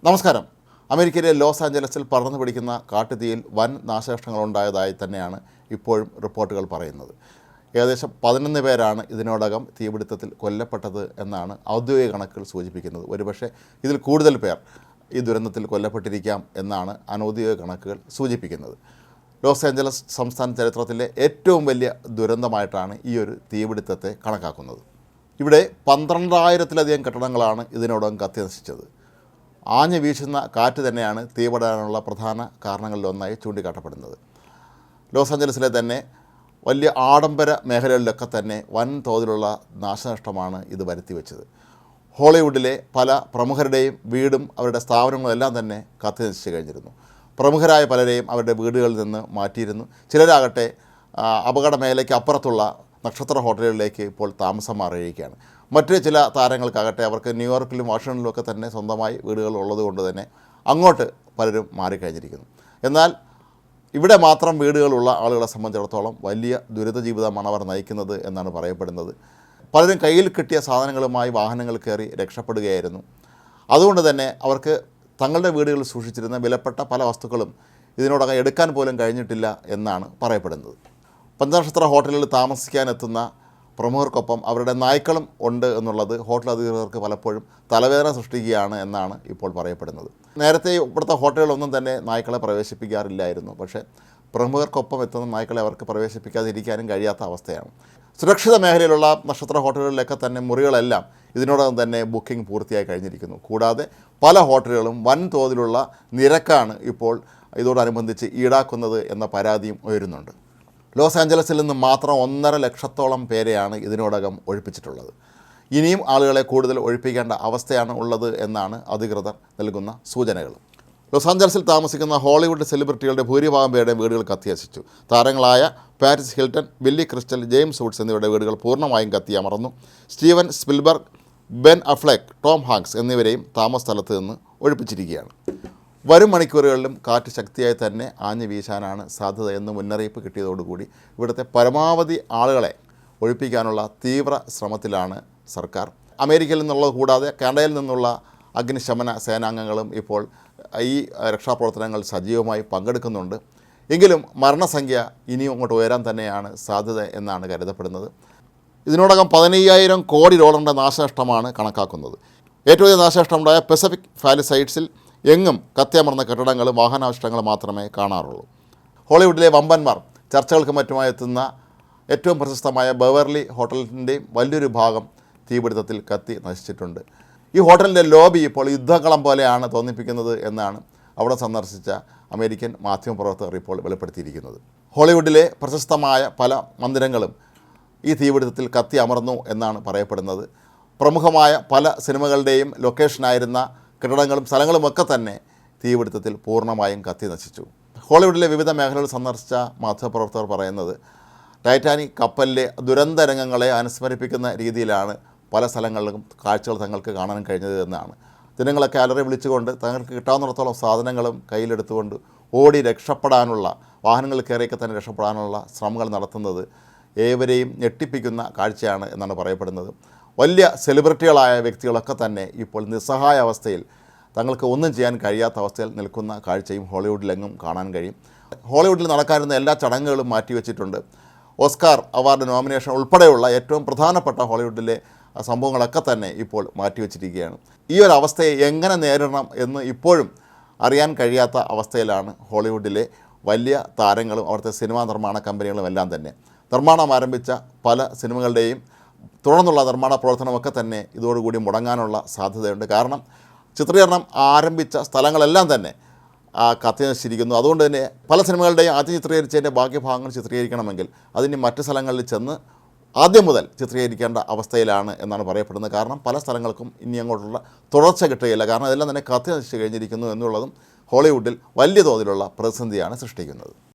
നമസ്കാരം. അമേരിക്കയിലെ ലോസ് ആഞ്ചലസിൽ പടർന്നു പിടിക്കുന്ന കാട്ടുതീയിൽ വൻ നാശനഷ്ടങ്ങളുണ്ടായതായി തന്നെയാണ് ഇപ്പോഴും റിപ്പോർട്ടുകൾ പറയുന്നത്. ഏകദേശം 11 പേരാണ് ഇതിനോടകം തീപിടുത്തത്തിൽ കൊല്ലപ്പെട്ടത് എന്നാണ് ഔദ്യോഗിക കണക്കുകൾ സൂചിപ്പിക്കുന്നത്. ഒരുപക്ഷെ ഇതിൽ കൂടുതൽ പേർ ഈ ദുരന്തത്തിൽ കൊല്ലപ്പെട്ടിരിക്കാം എന്നാണ് അനൗദ്യോഗിക കണക്കുകൾ സൂചിപ്പിക്കുന്നത്. ലോസ് ആഞ്ചലസ് സംസ്ഥാന ചരിത്രത്തിലെ ഏറ്റവും വലിയ ദുരന്തമായിട്ടാണ് ഈ ഒരു തീപിടുത്തത്തെ കണക്കാക്കുന്നത്. ഇവിടെ 12,000-ലധികം കെട്ടിടങ്ങളാണ് ഇതിനോടകം കത്തി നശിച്ചത്. ആഞ്ഞു വീശുന്ന കാറ്റ് തന്നെയാണ് തീപടാനുള്ള പ്രധാന കാരണങ്ങളിലൊന്നായി ചൂണ്ടിക്കാട്ടപ്പെടുന്നത്. ലോസ് ആഞ്ചലസിലെ തന്നെ വലിയ ആഡംബര മേഖലകളിലൊക്കെ തന്നെ വൻ തോതിലുള്ള നാശനഷ്ടമാണ് ഇത് വരുത്തിവെച്ചത്. ഹോളിവുഡിലെ പല പ്രമുഖരുടെയും വീടും അവരുടെ സ്ഥാപനങ്ങളും എല്ലാം തന്നെ കത്തി നശിച്ചു കഴിഞ്ഞിരുന്നു. പ്രമുഖരായ പലരെയും അവരുടെ വീടുകളിൽ നിന്ന് മാറ്റിയിരുന്നു. ചിലരാകട്ടെ അപകട മേഖലയ്ക്ക് അപ്പുറത്തുള്ള നക്ഷത്ര ഹോട്ടലുകളിലേക്ക് ഇപ്പോൾ താമസം മാറിയിരിക്കുകയാണ്. മറ്റ് ചില താരങ്ങൾക്കാകട്ടെ അവർക്ക് ന്യൂയോർക്കിലും വാഷിങ്ടണിലും ഒക്കെ തന്നെ സ്വന്തമായി വീടുകൾ ഉള്ളതുകൊണ്ട് തന്നെ അങ്ങോട്ട് പലരും മാറിക്കഴിഞ്ഞിരിക്കുന്നു. എന്നാൽ ഇവിടെ മാത്രം വീടുകളുള്ള ആളുകളെ സംബന്ധിച്ചിടത്തോളം വലിയ ദുരിത ജീവിതമാണ് അവർ നയിക്കുന്നത് എന്നാണ് പറയപ്പെടുന്നത്. പലരും കയ്യിൽ കിട്ടിയ സാധനങ്ങളുമായി വാഹനങ്ങൾ കയറി രക്ഷപ്പെടുകയായിരുന്നു. അതുകൊണ്ട് തന്നെ അവർക്ക് തങ്ങളുടെ വീടുകളിൽ സൂക്ഷിച്ചിരുന്ന വിലപ്പെട്ട പല വസ്തുക്കളും ഇതിനോടകം എടുക്കാൻ പോലും കഴിഞ്ഞിട്ടില്ല എന്നാണ് പറയപ്പെടുന്നത്. പഞ്ചനക്ഷത്ര ഹോട്ടലുകളിൽ താമസിക്കാനെത്തുന്ന പ്രമുഖർക്കൊപ്പം അവരുടെ നായ്ക്കളും ഉണ്ട് എന്നുള്ളത് ഹോട്ടൽ അധികൃതർക്ക് പലപ്പോഴും തലവേദന സൃഷ്ടിക്കുകയാണ് എന്നാണ് ഇപ്പോൾ പറയപ്പെടുന്നത്. നേരത്തെ ഇവിടുത്തെ ഹോട്ടലുകളൊന്നും തന്നെ നായ്ക്കളെ പ്രവേശിപ്പിക്കാറില്ലായിരുന്നു. പക്ഷേ പ്രമുഖർക്കൊപ്പം എത്തുന്ന നായ്ക്കളെ അവർക്ക് പ്രവേശിപ്പിക്കാതിരിക്കാനും കഴിയാത്ത അവസ്ഥയാണ്. സുരക്ഷിത മേഖലയിലുള്ള നക്ഷത്ര ഹോട്ടലുകളിലൊക്കെ തന്നെ മുറികളെല്ലാം ഇതിനോടകം തന്നെ ബുക്കിംഗ് പൂർത്തിയായി കഴിഞ്ഞിരിക്കുന്നു. കൂടാതെ പല ഹോട്ടലുകളും വൻതോതിലുള്ള നിരക്കാണ് ഇപ്പോൾ ഇതോടനുബന്ധിച്ച് ഈടാക്കുന്നത് എന്ന പരാതിയും ഉയരുന്നുണ്ട്. ലോസ് ആഞ്ചലസിൽ നിന്ന് മാത്രം 1.5 ലക്ഷത്തോളം പേരെയാണ് ഇതിനോടകം ഒഴിപ്പിച്ചിട്ടുള്ളത്. ഇനിയും ആളുകളെ കൂടുതൽ ഒഴിപ്പിക്കേണ്ട അവസ്ഥയാണ് ഉള്ളത് എന്നാണ് അധികൃതർ നൽകുന്ന സൂചനകൾ. ലോസ് ആഞ്ചലസിൽ താമസിക്കുന്ന ഹോളിവുഡ് സെലിബ്രിറ്റികളുടെ ഭൂരിഭാഗം പേരുടെ വീടുകൾ കത്തിനശിച്ചു. താരങ്ങളായ Paris Hilton, Billy Crystal, James Woods എന്നിവരുടെ വീടുകൾ പൂർണ്ണമായും കത്തിയമർന്നു. Steven Spielberg, Ben Affleck, Tom Hanks എന്നിവരെയും താമസ സ്ഥലത്ത് നിന്ന് ഒഴിപ്പിച്ചിരിക്കുകയാണ്. വരും മണിക്കൂറുകളിലും കാറ്റ് ശക്തിയായി തന്നെ ആഞ്ഞു വീശാനാണ് സാധ്യതയെന്ന് മുന്നറിയിപ്പ് കിട്ടിയതോടുകൂടി ഇവിടുത്തെ പരമാവധി ആളുകളെ ഒഴിപ്പിക്കാനുള്ള തീവ്ര ശ്രമത്തിലാണ് സർക്കാർ. അമേരിക്കയിൽ നിന്നുള്ളത് കൂടാതെ കാനഡയിൽ നിന്നുള്ള അഗ്നിശമന സേനാംഗങ്ങളും ഇപ്പോൾ ഈ രക്ഷാപ്രവർത്തനങ്ങൾ സജീവമായി പങ്കെടുക്കുന്നുണ്ട്. എങ്കിലും മരണസംഖ്യ ഇനിയും അങ്ങോട്ട് ഉയരാൻ തന്നെയാണ് സാധ്യത എന്നാണ് കരുതപ്പെടുന്നത്. ഇതിനോടകം 15,000 കോടി ഡോളറിൻ്റെ നാശനഷ്ടമാണ് കണക്കാക്കുന്നത്. ഏറ്റവും വലിയ നാശനഷ്ടമുണ്ടായ പസഫിക് പാലിസൈഡ്സിൽ എങ്ങും കത്തിയമർന്ന കെട്ടിടങ്ങളും വാഹനാവശിഷ്ടങ്ങളും മാത്രമേ കാണാറുള്ളൂ. ഹോളിവുഡിലെ വമ്പന്മാർ ചർച്ചകൾക്ക് മറ്റുമായി എത്തുന്ന ഏറ്റവും പ്രശസ്തമായ ബെവർലി ഹോട്ടലിൻ്റെയും വലിയൊരു ഭാഗം തീപിടുത്തത്തിൽ കത്തി നശിച്ചിട്ടുണ്ട്. ഈ ഹോട്ടലിൻ്റെ ലോബി ഇപ്പോൾ യുദ്ധക്കളം പോലെയാണ് തോന്നിപ്പിക്കുന്നത് എന്നാണ് അവിടെ സന്ദർശിച്ച അമേരിക്കൻ മാധ്യമപ്രവർത്തകർ ഇപ്പോൾ വെളിപ്പെടുത്തിയിരിക്കുന്നത്. ഹോളിവുഡിലെ പ്രശസ്തമായ പല മന്ദിരങ്ങളും ഈ തീപിടുത്തത്തിൽ കത്തി അമർന്നു എന്നാണ് പറയപ്പെടുന്നത്. പ്രമുഖമായ പല സിനിമകളുടെയും ലൊക്കേഷനായിരുന്ന കെട്ടിടങ്ങളും സ്ഥലങ്ങളുമൊക്കെ തന്നെ തീപിടുത്തത്തിൽ പൂർണ്ണമായും കത്തി നശിച്ചു. ഹോളിവുഡിലെ വിവിധ മേഖലകൾ സന്ദർശിച്ച മാധ്യമപ്രവർത്തകർ പറയുന്നത് ടൈറ്റാനിക് കപ്പലിലെ ദുരന്ത രംഗങ്ങളെ അനുസ്മരിപ്പിക്കുന്ന രീതിയിലാണ് പല സ്ഥലങ്ങളിലും കാഴ്ചകൾ തങ്ങൾക്ക് കാണാൻ കഴിഞ്ഞത് എന്നാണ്. ജനങ്ങളൊക്കെ അലറി വിളിച്ചുകൊണ്ട് തങ്ങൾക്ക് കിട്ടാവുന്നിടത്തോളം സാധനങ്ങളും കയ്യിലെടുത്തുകൊണ്ട് ഓടി രക്ഷപ്പെടാനുള്ള, വാഹനങ്ങൾ കയറിയൊക്കെ തന്നെ രക്ഷപ്പെടാനുള്ള ശ്രമങ്ങൾ നടത്തുന്നത് ഏവരെയും ഞെട്ടിപ്പിക്കുന്ന കാഴ്ചയാണ് എന്നാണ് പറയപ്പെടുന്നത്. വലിയ സെലിബ്രിറ്റികളായ വ്യക്തികളൊക്കെ തന്നെ ഇപ്പോൾ നിസ്സഹായ അവസ്ഥയിൽ തങ്ങൾക്ക് ഒന്നും ചെയ്യാൻ കഴിയാത്ത അവസ്ഥയിൽ നിൽക്കുന്ന കാഴ്ചയും ഹോളിവുഡിലെങ്ങും കാണാൻ കഴിയും. ഹോളിവുഡിൽ നടക്കാനിരുന്ന എല്ലാ ചടങ്ങുകളും മാറ്റിവെച്ചിട്ടുണ്ട്. ഓസ്കാർ അവാർഡ് നോമിനേഷൻ ഉൾപ്പെടെയുള്ള ഏറ്റവും പ്രധാനപ്പെട്ട ഹോളിവുഡിലെ സംഭവങ്ങളൊക്കെ തന്നെ ഇപ്പോൾ മാറ്റിവെച്ചിരിക്കുകയാണ്. ഈ ഒരു അവസ്ഥയെ എങ്ങനെ നേരിടണം എന്ന് ഇപ്പോഴും അറിയാൻ കഴിയാത്ത അവസ്ഥയിലാണ് ഹോളിവുഡിലെ വലിയ താരങ്ങളും അവിടുത്തെ സിനിമാ നിർമ്മാണ കമ്പനികളും എല്ലാം തന്നെ. നിർമ്മാണം ആരംഭിച്ച പല സിനിമകളുടെയും തുടർന്നുള്ള നിർമ്മാണ പ്രവർത്തനമൊക്കെ തന്നെ ഇതോടുകൂടി മുടങ്ങാനുള്ള സാധ്യതയുണ്ട്. കാരണം ചിത്രീകരണം ആരംഭിച്ച സ്ഥലങ്ങളെല്ലാം തന്നെ കത്തി നശിച്ചിരിക്കുന്നു. അതുകൊണ്ട് തന്നെ പല സിനിമകളുടെയും ആദ്യം ചിത്രീകരിച്ചതിൻ്റെ ബാക്കി ഭാഗങ്ങൾ ചിത്രീകരിക്കണമെങ്കിൽ അതിന് മറ്റ് സ്ഥലങ്ങളിൽ ചെന്ന് ആദ്യം മുതൽ ചിത്രീകരിക്കേണ്ട അവസ്ഥയിലാണ് എന്നാണ് പറയപ്പെടുന്നത്. കാരണം പല സ്ഥലങ്ങൾക്കും ഇനി അങ്ങോട്ടുള്ള തുടർച്ച കിട്ടുകയില്ല. കാരണം അതെല്ലാം തന്നെ കത്തി നശിച്ച് കഴിഞ്ഞിരിക്കുന്നു എന്നുള്ളതും ഹോളിവുഡിൽ വലിയ തോതിലുള്ള പ്രതിസന്ധിയാണ് സൃഷ്ടിക്കുന്നത്.